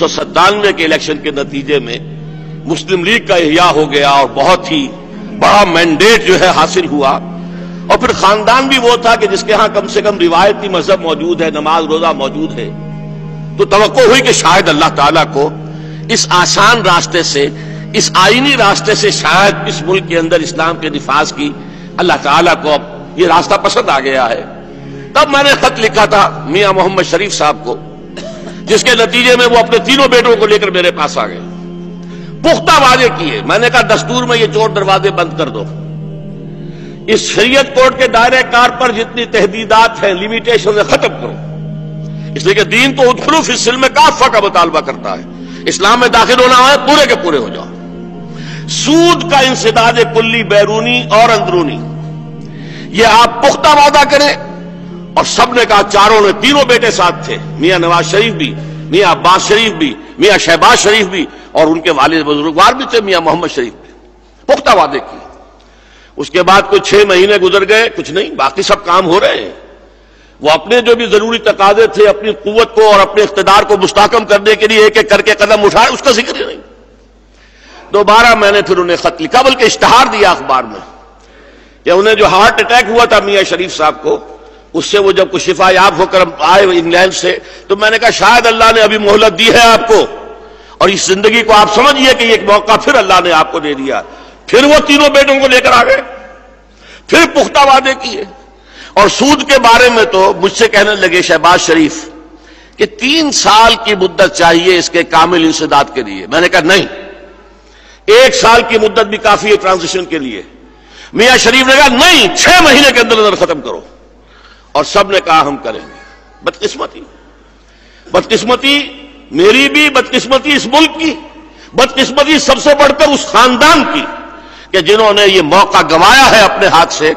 1997 کے الیکشن کے نتیجے میں مسلم لیگ کا احیاء ہو گیا اور بہت ہی بڑا مینڈیٹ جو ہے حاصل ہوا، اور پھر خاندان بھی وہ تھا کہ جس کے ہاں کم سے کم روایتی مذہب موجود ہے، نماز روزہ موجود ہے، تو توقع ہوئی کہ شاید اللہ تعالیٰ کو اس آسان راستے سے، اس آئینی راستے سے شاید اس ملک کے اندر اسلام کے نفاذ کی اللہ تعالیٰ کو اب یہ راستہ پسند آ گیا ہے۔ تب میں نے خط لکھا تھا میاں محمد شریف صاحب کو، جس کے نتیجے میں وہ اپنے تینوں بیٹوں کو لے کر میرے پاس آ گئے، پختہ وعدے کیے۔ میں نے کہا دستور میں یہ چور دروازے بند کر دو، اس شریعت کوڈ کے دائرہ کار پر جتنی تحدیدات ہیں، لیمیٹیشن ختم کرو، اس لیے کہ دین تو ادخلوا فی السلم کافہ کا مطالبہ کرتا ہے، اسلام میں داخل ہونا ہے پورے کے پورے ہو جاؤ۔ سود کا انسداد کلی بیرونی اور اندرونی، یہ آپ پختہ وعدہ کریں، اور سب نے کہا، چاروں نے، تینوں بیٹے ساتھ تھے، میاں نواز شریف بھی، میاں عباس شریف بھی، میاں شہباز شریف بھی، اور ان کے والد بزرگوار بھی تھے میاں محمد شریف بھی، پختہ وعدے کیے۔ اس کے بعد کچھ 6 مہینے گزر گئے، کچھ نہیں، باقی سب کام ہو رہے ہیں۔ وہ اپنے جو بھی ضروری تقاضے تھے اپنی قوت کو اور اپنے اقتدار کو مستحکم کرنے کے لیے ایک ایک کر کے قدم اٹھائے، اس کا ذکر ہی نہیں۔ دوبارہ میں نے پھر انہیں خط لکھا، بلکہ اشتہار دیا اخبار میں کہ انہیں جو ہارٹ اٹیک ہوا تھا میاں شریف صاحب کو، اس سے وہ جب کچھ شفا یاب ہو کر آئے انگلینڈ سے، تو میں نے کہا شاید اللہ نے ابھی مہلت دی ہے آپ کو، اور اس زندگی کو آپ سمجھیے کہ یہ ایک موقع پھر اللہ نے آپ کو دے دیا۔ پھر وہ تینوں بیٹوں کو لے کر آ گئے، پھر پختہ وعدے کیے، اور سود کے بارے میں تو مجھ سے کہنے لگے شہباز شریف کہ 3 سال کی مدت چاہیے اس کے کامل انسداد کے لیے۔ میں نے کہا نہیں، 1 سال کی مدت بھی کافی ہے ٹرانزیشن کے لیے۔ میاں شریف نے کہا نہیں، 6 مہینے کے اندر اندر ختم کرو، اور سب نے کہا ہم کریں گے۔ بدقسمتی میری بھی، بدقسمتی اس ملک کی، بدقسمتی سب سے بڑھ کر اس خاندان کی کہ جنہوں نے یہ موقع گنوایا ہے اپنے ہاتھ سے